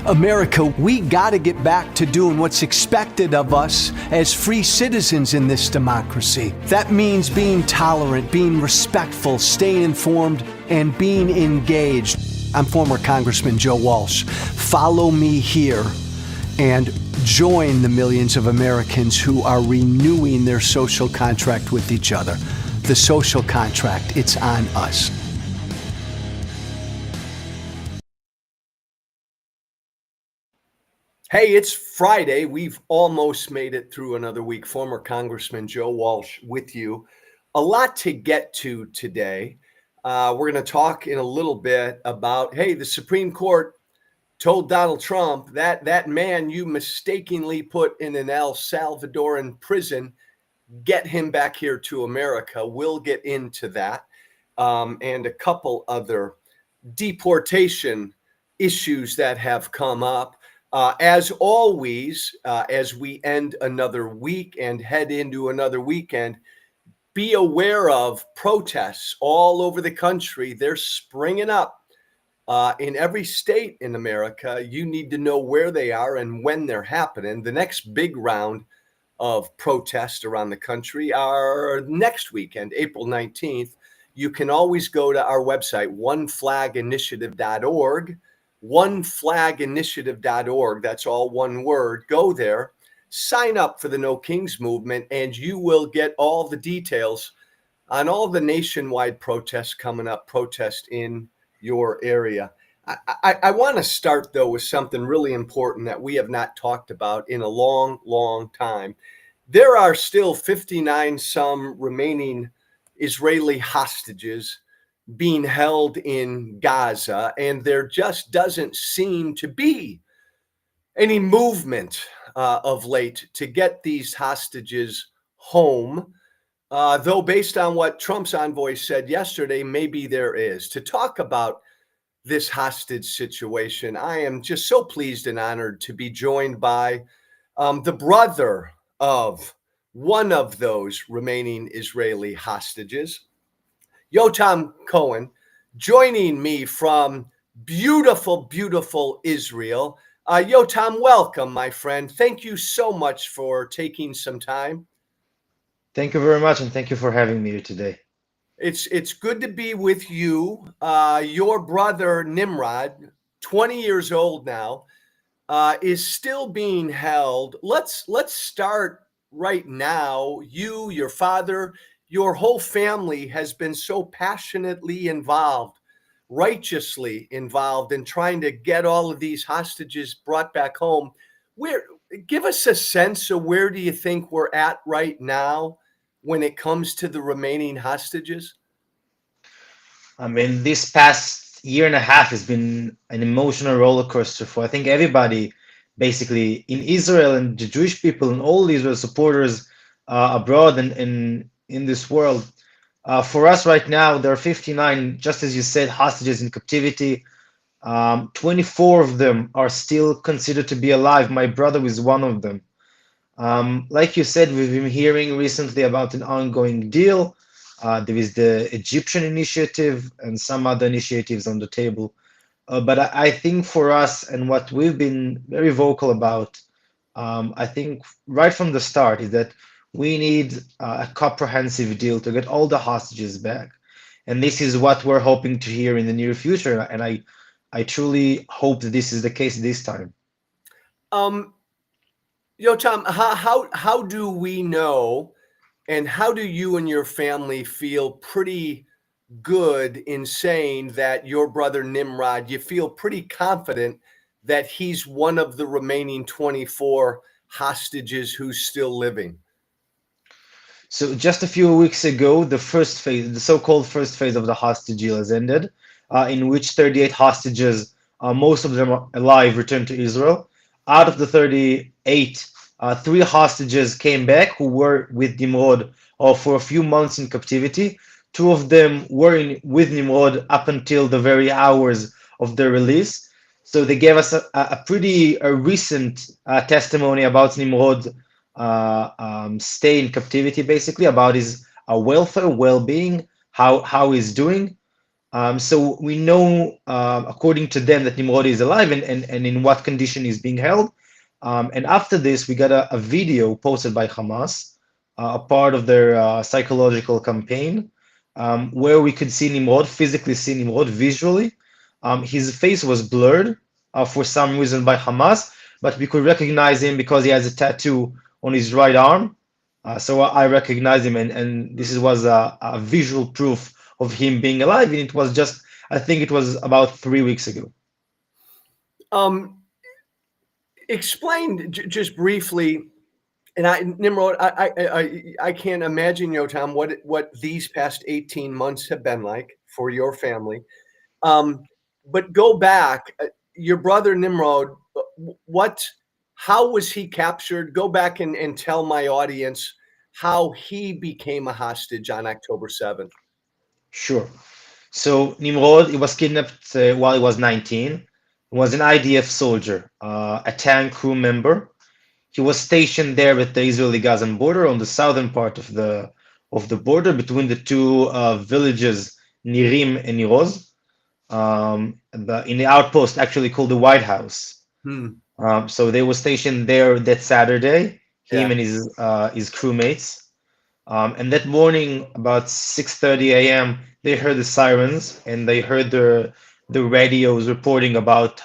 America, we gotta get back to doing what's expected of us as free citizens in this democracy. That means being tolerant, being respectful, staying informed, and being engaged. I'm former Congressman Joe Walsh. Follow me here and join the millions of Americans who are renewing their social contract with each other. The social contract, it's on us. Hey, it's Friday. We've almost made it through another week. Former Congressman Joe Walsh with you. A lot to get to today. We're going to talk in a little bit about, hey, the Supreme Court told Donald Trump that man you mistakenly put in an El Salvadoran prison, get him back here to America. We'll get into that and a couple other deportation issues that have come up. As always, as we end another week and head into another weekend, be aware of protests all over the country. They're springing up in every state in America. You need to know where they are and when they're happening. The next big round of protests around the country are next weekend, April 19th. You can always go to our website, oneflaginitiative.org. oneflaginitiative.org. That's all one word. Go there, sign up for the No Kings movement, and you will get all the details on all the nationwide protests coming up, protest in your area. I want to start, though, with something really important that we have not talked about in a long, long time. There are still 59 some remaining Israeli hostages being held in Gaza, and there just doesn't seem to be any movement of late to get these hostages home, though based on what Trump's envoy said yesterday, maybe there is. To talk about this hostage situation, I am just so pleased and honored to be joined by the brother of one of those remaining Israeli hostages, Yotam Cohen, joining me from beautiful, beautiful Israel. Yotam, welcome, my friend. Thank you so much for taking some time. Thank you very much, and thank you for having me here today. It's good to be with you. Your brother Nimrod, 20 years old now, is still being held. Let's start right now. You, your father, your whole family has been so passionately involved, righteously involved in trying to get all of these hostages brought back home. Give us a sense of where do you think we're at right now when it comes to the remaining hostages? I mean, this past year and a half has been an emotional roller coaster for I think everybody, basically in Israel and the Jewish people and all Israel supporters abroad and in this world. For us right now, there are 59, just as you said, hostages in captivity. 24 of them are still considered to be alive. My brother is one of them. Like you said, we've been hearing recently about an ongoing deal. There is the Egyptian initiative and some other initiatives on the table. But I think for us and what we've been very vocal about, I think right from the start is that we need a comprehensive deal to get all the hostages back. And this is what we're hoping to hear in the near future. And I truly hope that this is the case this time. Yotam, how do we know, and how do you and your family feel pretty good in saying that your brother Nimrod, you feel pretty confident that he's one of the remaining 24 hostages who's still living? So just a few weeks ago, the first phase, the so-called first phase of the hostage deal has ended, in which 38 hostages, most of them are alive, returned to Israel. Out of the 38, 3 hostages came back who were with Nimrod for a few months in captivity. 2 of them were with Nimrod up until the very hours of their release. So they gave us a pretty recent testimony about Nimrod stay in captivity, basically about his welfare, well-being, how he's doing. So we know, according to them, that Nimrod is alive and in what condition he's being held. And after this, we got a video posted by Hamas, a part of their psychological campaign, where we could see Nimrod, physically see Nimrod visually. His face was blurred for some reason by Hamas, but we could recognize him because he has a tattoo on his right arm. So I recognize him, and this was a visual proof of him being alive. And it was just, I think it was about 3 weeks ago. Um, explain just briefly, and Nimrod, I can't imagine, Yotam, what these past 18 months have been like for your family. Um, but go back, your brother Nimrod, what, how was he captured? Go back and tell my audience how he became a hostage on October 7th. Sure. So Nimrod, he was kidnapped while he was 19. He was an IDF soldier, a tank crew member. He was stationed there at the Israeli-Gazan border on the southern part of the border between the two villages Nirim and Niroz, in the outpost actually called the White House. Hmm. So they were stationed there that Saturday, him Yeah. and his crewmates. And that morning, about 6:30 a.m., they heard the sirens and they heard the radios reporting about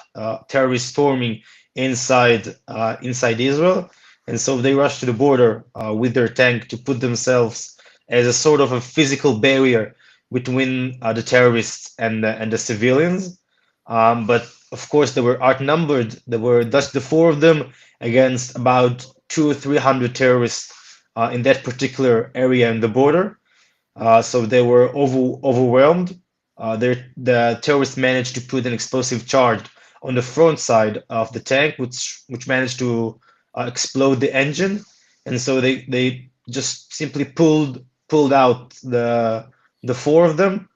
terrorists storming inside Israel. And so they rushed to the border with their tank to put themselves as a sort of a physical barrier between the terrorists and the civilians. But of course, they were outnumbered. There were just the four of them against about 200 or 300 terrorists in that particular area in the border. So they were overwhelmed. The terrorists managed to put an explosive charge on the front side of the tank, which managed to explode the engine. And so they just simply pulled out the four of them.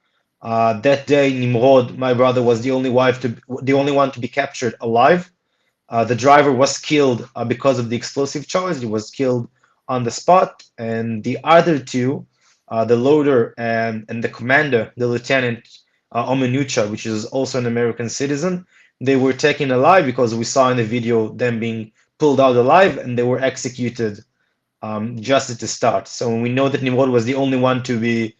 That day, Nimrod, my brother, was the only one to be captured alive. The driver was killed because of the explosive charge. He was killed on the spot, and the other two, the loader and the commander, the lieutenant Omenucha, which is also an American citizen, they were taken alive because we saw in the video them being pulled out alive, and they were executed just at the start. So we know that Nimrod was the only one to be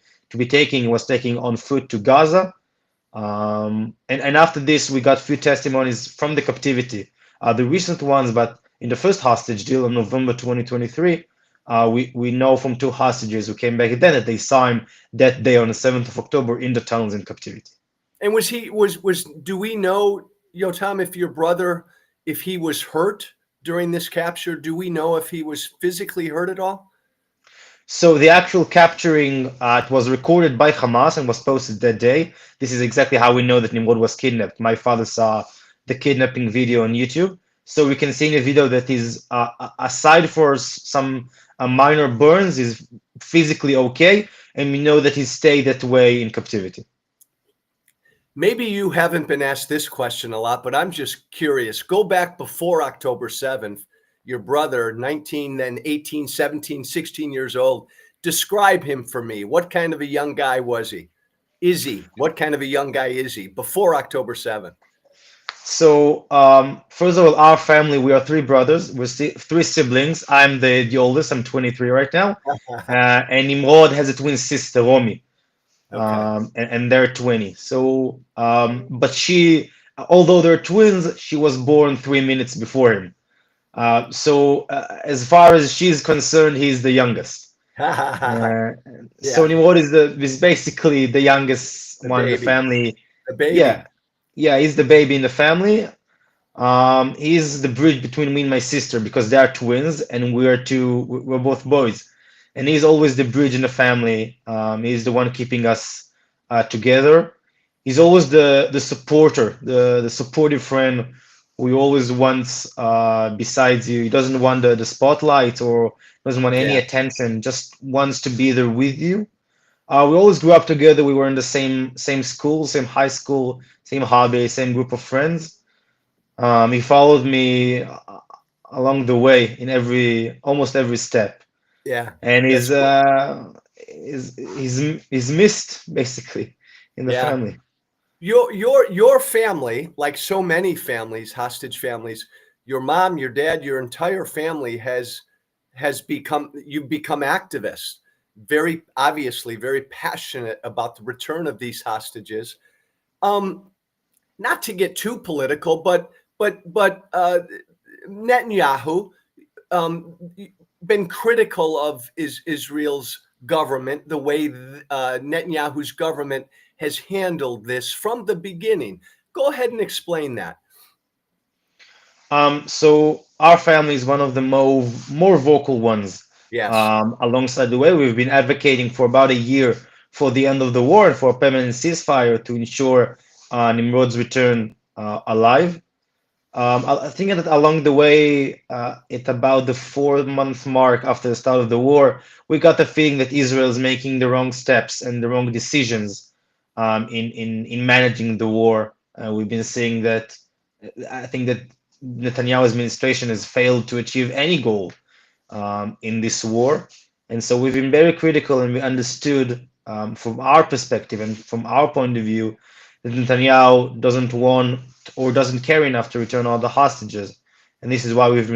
taking was taking on foot to Gaza. And after this, we got few testimonies from the captivity, the recent ones, but in the first hostage deal in November 2023, we know from two hostages who came back then that they saw him that day on the 7th of October in the tunnels in captivity. And was do we know, Yotam, if your brother, if he was hurt during this capture? Do we know if he was physically hurt at all? So the actual capturing it was recorded by Hamas and was posted that day. This is exactly how we know that Nimrod was kidnapped. My father saw the kidnapping video on YouTube, so we can see in the video that he's aside for some minor burns, is physically okay, and we know that he stayed that way in captivity. Maybe you haven't been asked this question a lot, but I'm just curious. Go back before October 7th, your brother, 19, then 18, 17, 16 years old. Describe him for me. What kind of a young guy was he? Is he? What kind of a young guy is he before October 7th? So, first of all, our family, we are three brothers. We're three siblings. I'm the oldest. I'm 23 right now. And Nimrod has a twin sister, Romy, Okay. and they're 20. So, but although they're twins, she was born 3 minutes before him. So, as far as she's concerned, he's the youngest. Uh, so Yeah, Nimrod is basically the youngest the one in the baby, family. the baby. Yeah, yeah, he's the baby in the family. He's the bridge between me and my sister because they are twins and we're both boys. And he's always the bridge in the family. He's the one keeping us together. He's always the supporter, the supportive friend who always wants besides you. He doesn't want the spotlight or doesn't want any Yeah, attention, just wants to be there with you. We always grew up together. We were in the same school, same high school, same hobby, same group of friends. He followed me along the way in almost every step, yeah. and That's cool. he's missed basically in the Yeah. family. Your family, like so many families, hostage families, your mom, your dad, your entire family has become you've become activists, very obviously very passionate about the return of these hostages. Um, Not to get too political, but Netanyahu um, been critical of Israel's government, the way Netanyahu's government has handled this from the beginning. Go ahead and explain that. So our family is one of the more vocal ones. Yes. Alongside the way we've been advocating for about a year for the end of the war and for a permanent ceasefire to ensure Nimrod's return alive. I think that along the way, at about the 4 month mark after the start of the war, we got the feeling that Israel is making the wrong steps and the wrong decisions in managing the war. We've been seeing that. I think that Netanyahu's administration has failed to achieve any goal in this war, and so we've been very critical, and we understood from our perspective and from our point of view that Netanyahu doesn't want or doesn't care enough to return all the hostages, and this is why we've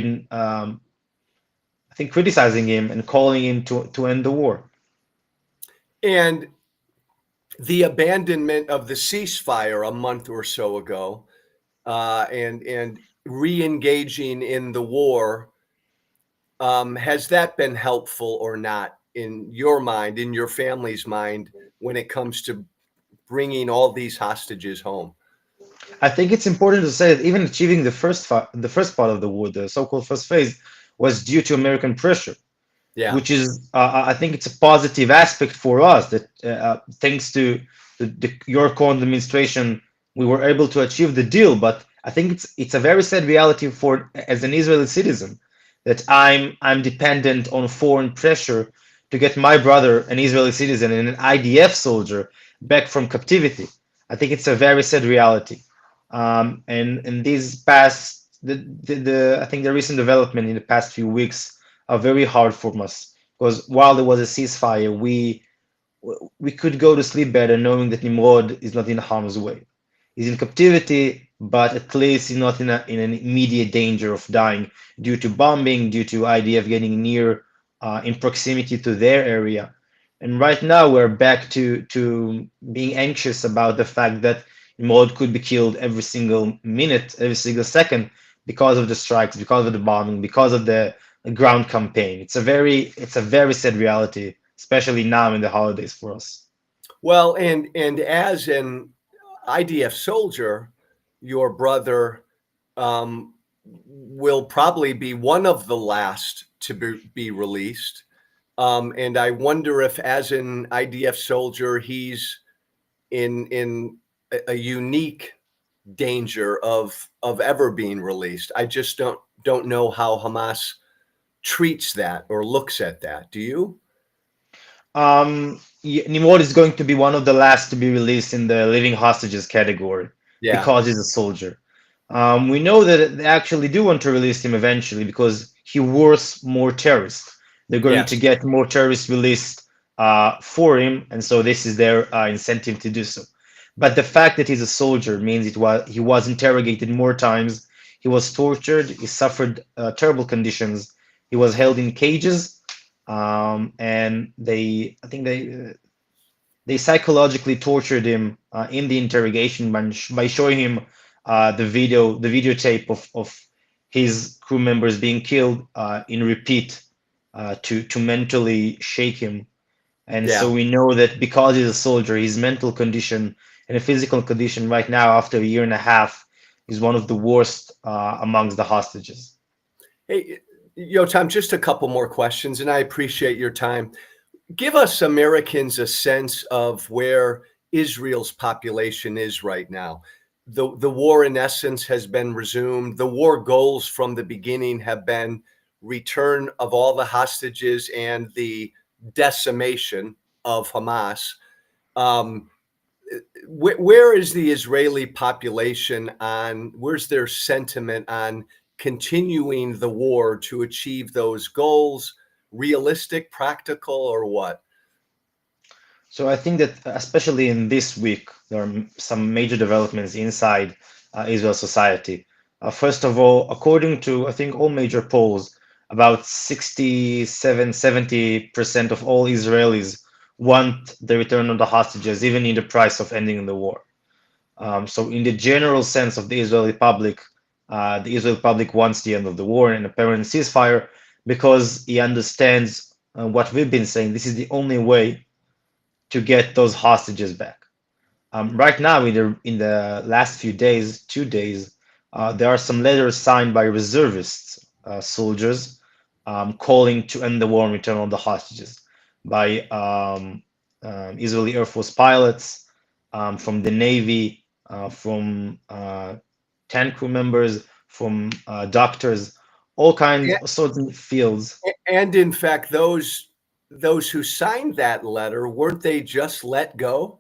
been I think criticizing him and calling him to end the war. And the abandonment of the ceasefire a month or so ago, and re-engaging in the war, has that been helpful or not in your mind, in your family's mind, when it comes to bringing all these hostages home? I think it's important to say that even achieving the first part of the war, the so-called first phase, was due to American pressure, Yeah. which is I think it's a positive aspect for us that thanks to your current administration, we were able to achieve the deal. But I think it's a very sad reality for as an Israeli citizen that I'm dependent on foreign pressure to get my brother, an Israeli citizen and an IDF soldier, back from captivity. I think it's a very sad reality. And these past the I think the recent development in the past few weeks are very hard for us because while there was a ceasefire, we could go to sleep better knowing that Nimrod is not in harm's way. He's in captivity, but at least he's not in an immediate danger of dying due to bombing, due to IDF getting near in proximity to their area. And right now we're back to being anxious about the fact that Nimrod could be killed every single minute, every single second because of the strikes, because of the bombing, because of the ground campaign. It's a very sad reality, especially now in the holidays for us. Well, and as an IDF soldier, your brother will probably be one of the last to be released. And I wonder if, as an IDF soldier, he's in a unique danger of ever being released. I just don't know how Hamas treats that or looks at that. Do you? Nimrod is going to be one of the last to be released in the living hostages category Yeah. because he's a soldier. We know that they actually do want to release him eventually because he worth more terrorists. They're going to Yes. get more terrorists released for him, and so this is their incentive to do so. But the fact that he's a soldier means he was interrogated more times, he was tortured, he suffered terrible conditions, he was held in cages, and I think they psychologically tortured him in the interrogation by showing him the videotape of his crew members being killed in repeat to mentally shake him. And Yeah. so we know that because he's a soldier, his mental condition and a physical condition right now, after a year and a half, is one of the worst amongst the hostages. Hey, Yotam, just a couple more questions, and I appreciate your time. Give us Americans a sense of where Israel's population is right now. The war, in essence, has been resumed. The war goals from the beginning have been return of all the hostages and the decimation of Hamas. Um, where is the Israeli population on? Where's their sentiment on continuing the war to achieve those goals? Realistic, practical, or what? So I think that especially in this week, there are some major developments inside Israel society. First of all, according to I think all major polls, about 67, 70% of all Israelis want the return of the hostages, even in the price of ending the war. So in the general sense of the Israeli public wants the end of the war and a permanent ceasefire because he understands what we've been saying. This is the only way to get those hostages back. Right now, in the last few days, 2 days, there are some letters signed by reservists, soldiers, calling to end the war and return all the hostages by Israeli Air Force pilots, from the Navy, from tank crew members, from doctors, all kinds of sorts of fields. And in fact, those who signed that letter, weren't they just let go?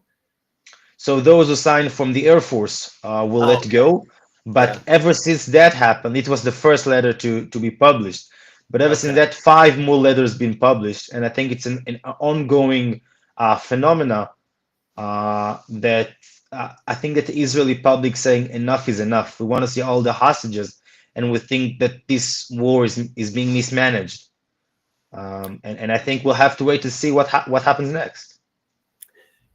So those who signed from the Air Force will Oh, let okay. go. But Yeah. ever since that happened, it was the first letter to be published. But ever since Okay. that, five more letters been published, and I think it's an ongoing phenomena that I think that the Israeli public saying enough is enough. We want to see all the hostages, and we think that this war is being mismanaged. And I think we'll have to wait to see what happens next.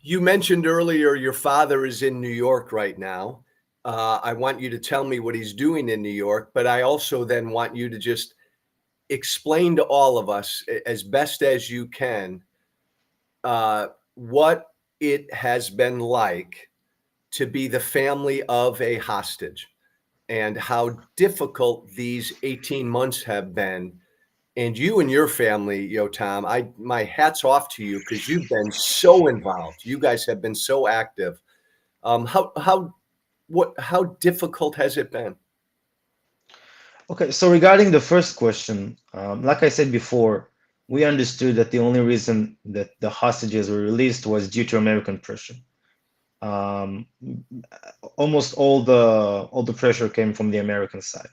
You mentioned earlier your father is in New York right now. I want you to tell me what he's doing in New York, but I also then want you to just explain to all of us, as best as you can, what it has been like to be the family of a hostage and how difficult these 18 months have been. And you and your family, Yotam, my hat's off to you because you've been so involved. You guys have been so active. How difficult has it been? Okay, so regarding the first question, like I said before, we understood that the only reason that the hostages were released was due to American pressure. Um, Almost all the pressure came from the American side,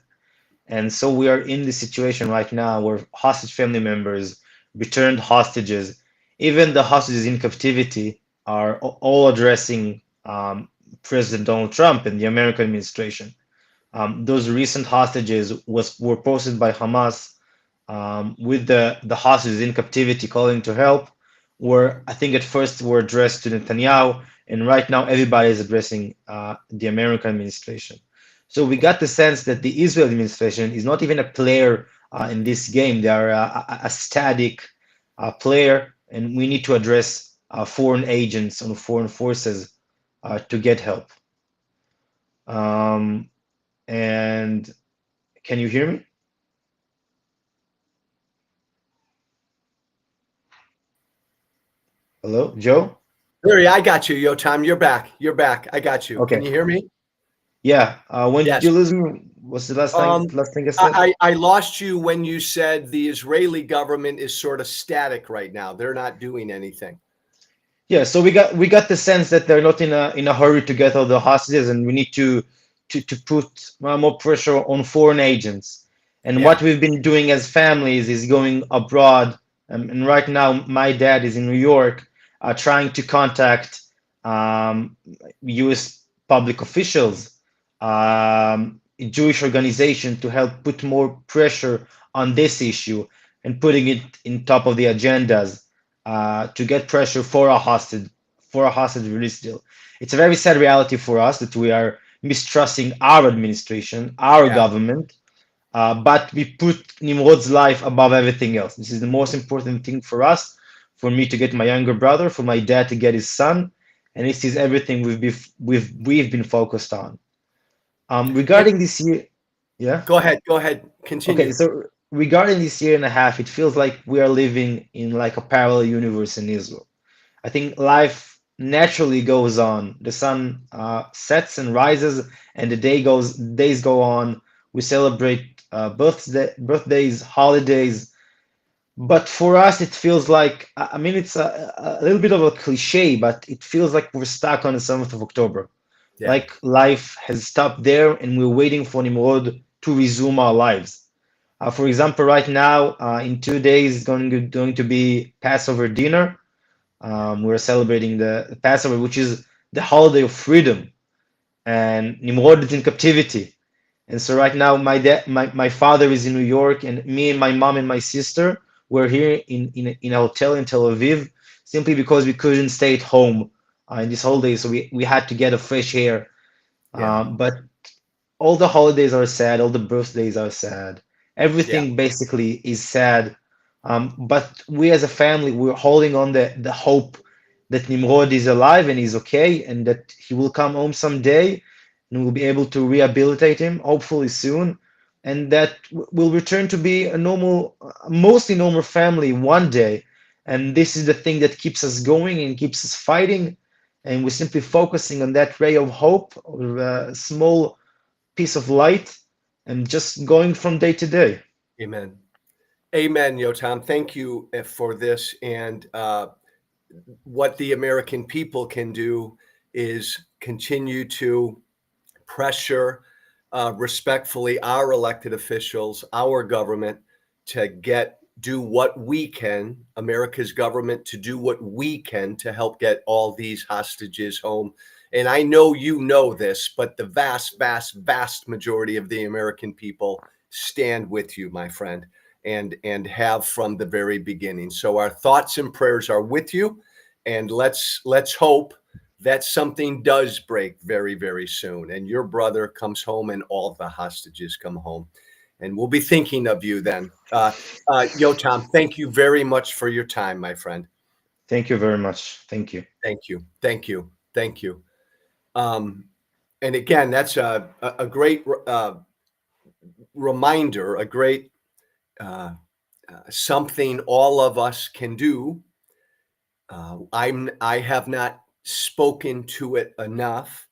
and so we are in the situation right now where hostage family members, returned hostages, even the hostages in captivity, are all addressing President Donald Trump and the American administration. Those recent hostages were posted by Hamas with the hostages in captivity calling to help, were I think at first were addressed to Netanyahu, and right now everybody is addressing the American administration. So we got the sense that the Israel administration is not even a player in this game; they are a static player, and we need to address foreign agents and foreign forces to get help. Um, and can you hear me? Hello, Joe? Larry, I got you, Yotam. You're back. You're back. I got you. Can Okay. you hear me? Yeah. When did Yes. you lose me? What's the Um, last thing I said? I lost you when you said the Israeli government is sort of static right now. They're not doing anything. Yeah, so we got the sense that they're not in a hurry to get all the hostages, and we need to put more pressure on foreign agents. And what Yeah. we've been doing as families is going abroad. And right now, my dad is in New York, trying to contact U.S. public officials, Jewish organization to help put more pressure on this issue and putting it in top of the agendas to get pressure for a hostage release deal. It's a very sad reality for us that we are mistrusting our administration, our Yeah. government, but we put Nimrod's life above everything else. This is the most important thing for us, for me to get my younger brother, for my dad to get his son, and this is everything we've been focused on. And Regarding this year, yeah. go ahead. Go ahead. Okay, Continue. so regarding this year and a half, it feels like we are living in like a parallel universe in Israel. I think life naturally goes on. The sun sets and rises, and the days go on. We celebrate birthdays, holidays. But for us, it feels like, I mean, it's a little bit of a cliche, but it feels like we're stuck on the 7th of October. Yeah. Like life has stopped there, and we're waiting for Nimrod to resume our lives. For example, right now, in 2 days, going to be Passover dinner. We were celebrating the Passover, which is the holiday of freedom, and Nimrod is in captivity. And so right now, my father is in New York, and me and my mom and my sister were here in a hotel in Tel Aviv, simply because we couldn't stay at home in this holiday, so we had to get a fresh air. Yeah. But all the holidays are sad, all the birthdays are sad, Yeah. everything basically is sad. But we as a family, we're holding on the hope that Nimrod is alive and is okay, and that he will come home someday, and we'll be able to rehabilitate him, hopefully soon, and that we'll return to be a normal, mostly normal family one day. And this is the thing that keeps us going and keeps us fighting. And we're simply focusing on that ray of hope, or a small piece of light, and just going from day to day. Amen. Amen, Yotam. Thank you for this. And what the American people can do is continue to pressure respectfully our elected officials, our government, to do what we can, America's government, to do what we can to help get all these hostages home. And I know you know this, but the vast, vast, vast majority of the American people stand with you, my friend, and have from the very beginning. So our thoughts and prayers are with you, and let's hope that something does break very, very soon, and your brother comes home and all the hostages come home. And we'll be thinking of you then. Yotam, thank you very much for your time, my friend. Thank you very much. Thank you. Thank you. Thank you. Thank you. Um, and again, that's a great reminder, a great something all of us can do. I have not spoken to it enough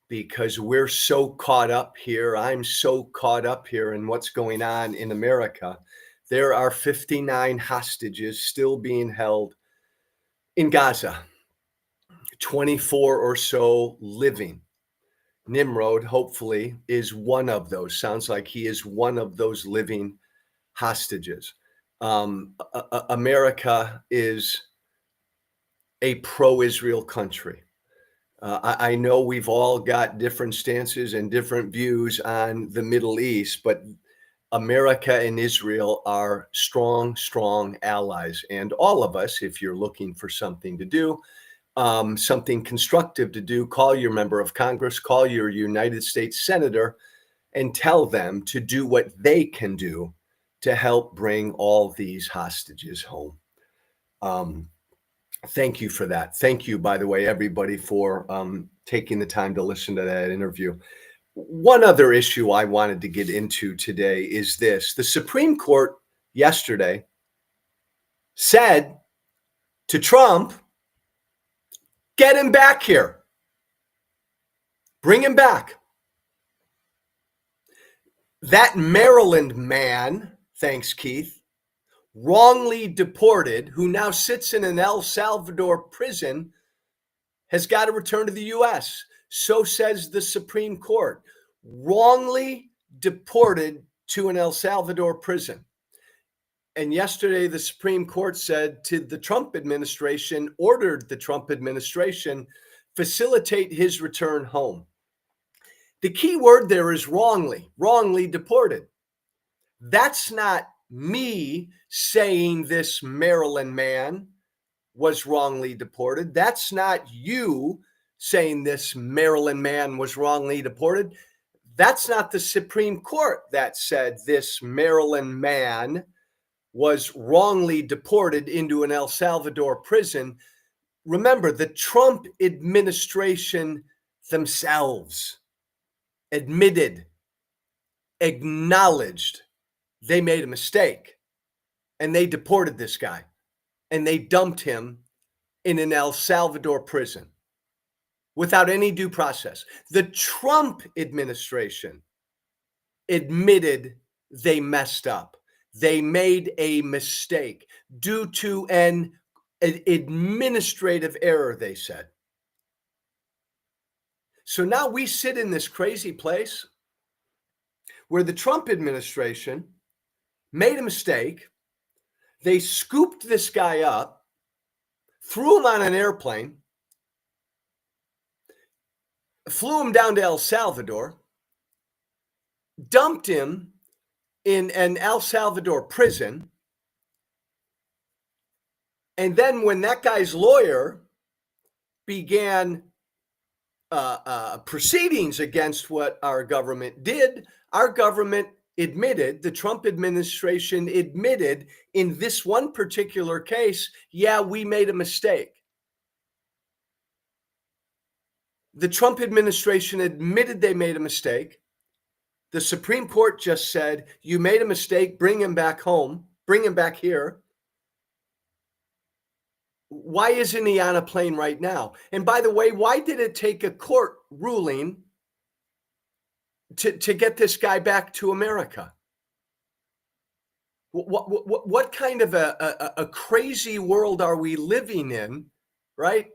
because we're so caught up here. I'm so caught up here in what's going on in America. There are 59 hostages still being held in Gaza, 24 or so living. Nimrod, hopefully, is one of those. Sounds like he is one of those living hostages. America is a pro Israel country. I know we've all got different stances and different views on the Middle East, but America and Israel are strong, strong allies. And all of us, if you're looking for something to do, something constructive to do, call your member of Congress, call your United States Senator, and tell them to do what they can do to help bring all these hostages home. Thank you for that. Thank you, by the way, everybody, for taking the time to listen to that interview. One other issue I wanted to get into today is this. The Supreme Court yesterday said to Trump, get him back here. Bring him back. That Maryland man, thanks, Keith, wrongly deported, who now sits in an El Salvador prison, has got to return to the U.S. So says the Supreme Court. Wrongly deported to an El Salvador prison. And yesterday, the Supreme Court said to the Trump administration, ordered the Trump administration facilitate his return home. The key word there is wrongly deported. That's not me saying this Maryland man was wrongly deported. That's not you saying this Maryland man was wrongly deported. That's not the Supreme Court that said this Maryland man was wrongly deported into an El Salvador prison. Remember, the Trump administration themselves admitted, acknowledged they made a mistake, and they deported this guy, and they dumped him in an El Salvador prison without any due process. The Trump administration admitted they messed up. They made a mistake due to an administrative error, they said. So now we sit in this crazy place where the Trump administration made a mistake. They scooped this guy up, threw him on an airplane, flew him down to El Salvador, dumped him in an El Salvador prison. And then when that guy's lawyer began proceedings against what our government did, our government admitted, the Trump administration admitted in this one particular case, yeah, we made a mistake. The Trump administration admitted they made a mistake. The Supreme Court just said, you made a mistake, bring him back home, bring him back here. Why isn't he on a plane right now? And by the way, why did it take a court ruling to get this guy back to America? What kind of a crazy world are we living in, right?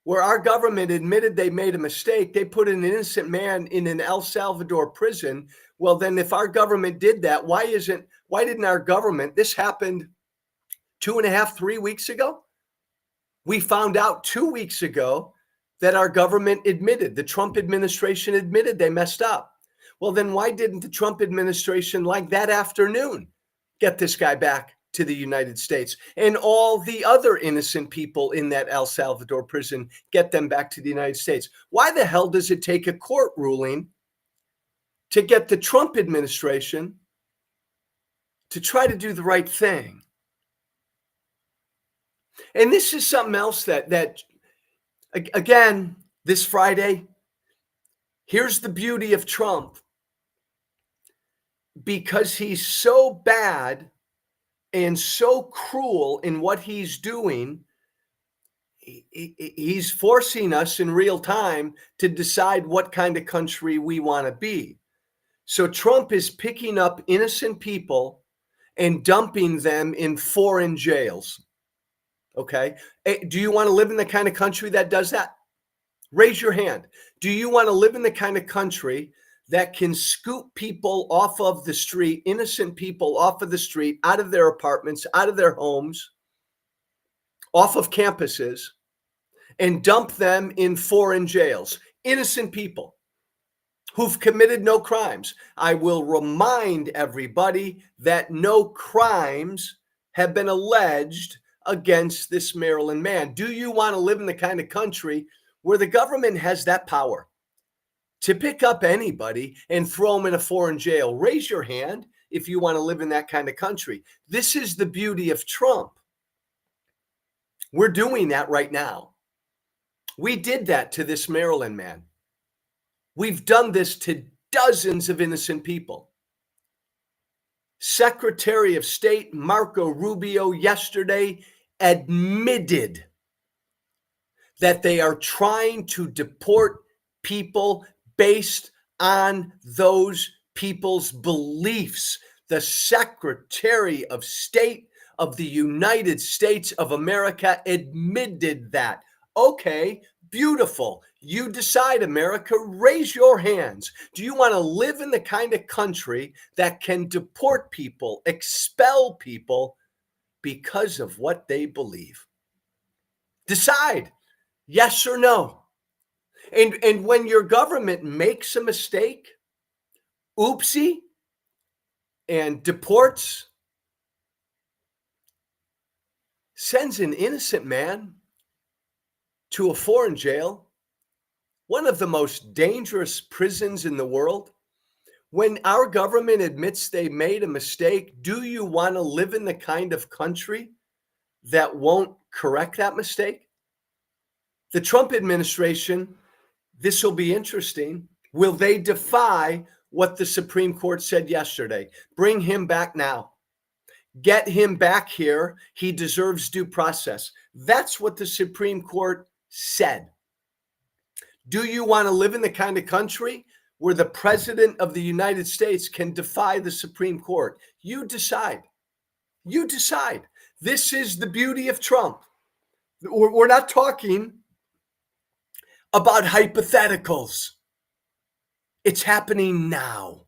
Where our government admitted they made a mistake. They put an innocent man in an El Salvador prison. Well, then if our government did that, why didn't our government, this happened 2.5, 3 weeks ago? We found out 2 weeks ago that our government admitted, the Trump administration admitted they messed up. Well, then why didn't the Trump administration, like that afternoon, get this guy back to the United States and all the other innocent people in that El Salvador prison, get them back to the United States? Why the hell does it take a court ruling to get the Trump administration to try to do the right thing? And this is something else that again, this Friday, here's the beauty of Trump. Because he's so bad and so cruel in what he's doing, he's forcing us in real time to decide what kind of country we want to be. So Trump is picking up innocent people and dumping them in foreign jails. Okay. Do you want to live in the kind of country that does that? Raise your hand. Do you want to live in the kind of country that can scoop people off of the street, innocent people off of the street, out of their apartments, out of their homes, off of campuses, and dump them in foreign jails? Innocent people who've committed no crimes. I will remind everybody that no crimes have been alleged against this Maryland man. Do you want to live in the kind of country where the government has that power to pick up anybody and throw them in a foreign jail? Raise your hand if you want to live in that kind of country. This is the beauty of Trump. We're doing that right now. We did that to this Maryland man. We've done this to dozens of innocent people. Secretary of State Marco Rubio yesterday admitted that they are trying to deport people based on those people's beliefs. The Secretary of State of the United States of America admitted that. Okay, beautiful. You decide, America. Raise your hands. Do you want to live in the kind of country that can deport people, expel people because of what they believe? Decide, yes or no. And when your government makes a mistake, oopsie, and deports, sends an innocent man to a foreign jail, one of the most dangerous prisons in the world, when our government admits they made a mistake, do you want to live in the kind of country that won't correct that mistake? The Trump administration, this will be interesting. Will they defy what the Supreme Court said yesterday? Bring him back now. Get him back here. He deserves due process. That's what the Supreme Court said. Do you want to live in the kind of country where the President of the United States can defy the Supreme Court? You decide. You decide. This is the beauty of Trump. We're not talking about hypotheticals. It's happening now.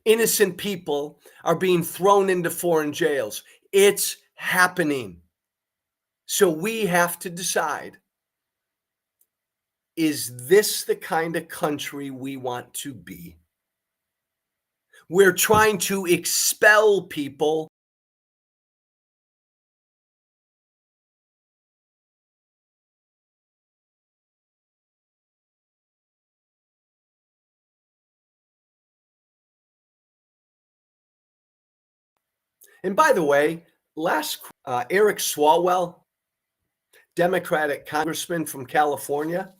Innocent people are being thrown into foreign jails. It's happening. So we have to decide, is this the kind of country we want to be? We're trying to expel people. And by the way, Eric Swalwell, Democratic congressman from California,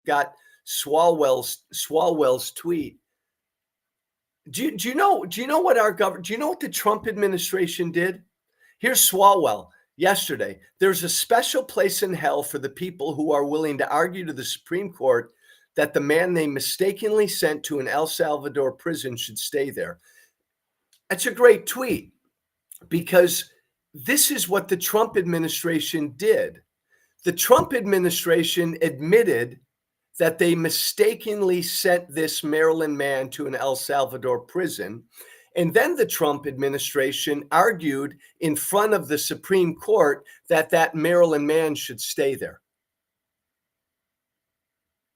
got Swalwell's tweet. Do you know what our government? Do you know what the Trump administration did? Here's Swalwell yesterday. There's a special place in hell for the people who are willing to argue to the Supreme Court that the man they mistakenly sent to an El Salvador prison should stay there. That's a great tweet, because this is what the Trump administration did. The Trump administration admitted that they mistakenly sent this Maryland man to an El Salvador prison. And then the Trump administration argued in front of the Supreme Court that that Maryland man should stay there.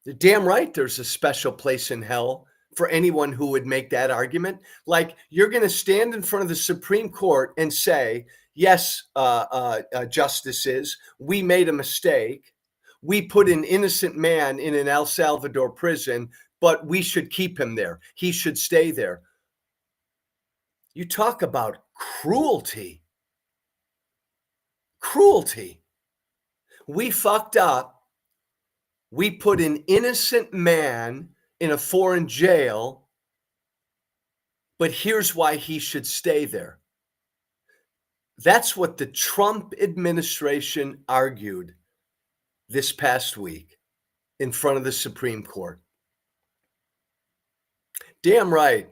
They're damn right there's a special place in hell for anyone who would make that argument. Like, you're going to stand in front of the Supreme Court and say, yes, justices, we made a mistake. We put an innocent man in an El Salvador prison, but we should keep him there. He should stay there. You talk about cruelty. Cruelty. We fucked up. We put an innocent man in a foreign jail, but here's why he should stay there. That's what the Trump administration argued this past week in front of the Supreme Court. Damn right,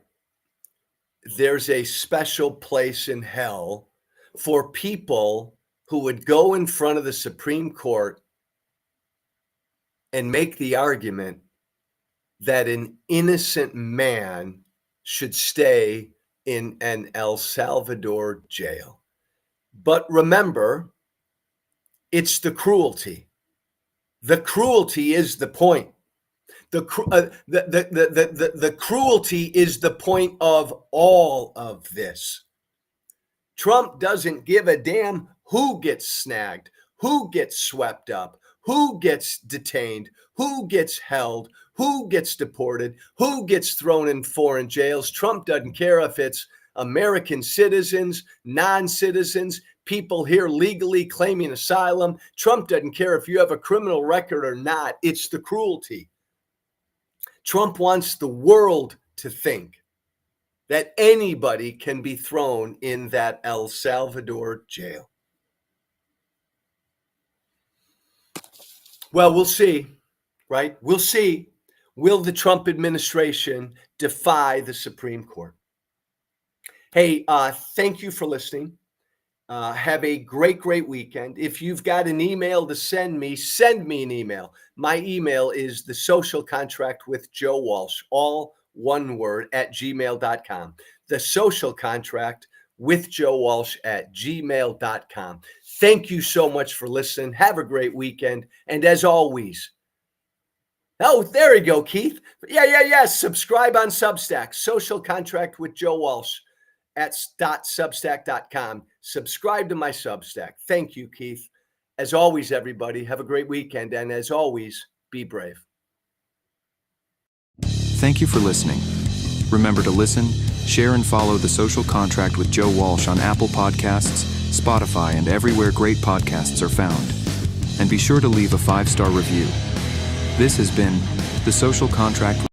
there's a special place in hell for people who would go in front of the Supreme Court and make the argument that an innocent man should stay in an El Salvador jail. But remember, it's the cruelty. The cruelty is the point. The cruelty is the point of all of this. Trump doesn't give a damn who gets snagged, who gets swept up, who gets detained, who gets held, who gets deported, who gets thrown in foreign jails. Trump doesn't care if it's American citizens, non-citizens, people here legally claiming asylum. Trump doesn't care if you have a criminal record or not. It's the cruelty. Trump wants the world to think that anybody can be thrown in that El Salvador jail. Well, we'll see, right? We'll see. Will the Trump administration defy the Supreme Court? Hey, thank you for listening. Have a great weekend. If you've got an email to send me an email. My email is thesocialcontractwithjoewalsh, all one word, @gmail.com. thesocialcontractwithjoewalsh@gmail.com. Thank you so much for listening. Have a great weekend. And as always, oh, there you go, Keith. Yeah. Subscribe on Substack, Social Contract with Joe Walsh at .substack.com. Subscribe to my Substack. Thank you, Keith. As always, everybody, have a great weekend. And as always, be brave. Thank you for listening. Remember to listen, share, and follow The Social Contract with Joe Walsh on Apple Podcasts, Spotify, and everywhere great podcasts are found. And be sure to leave a 5-star review. This has been The Social Contract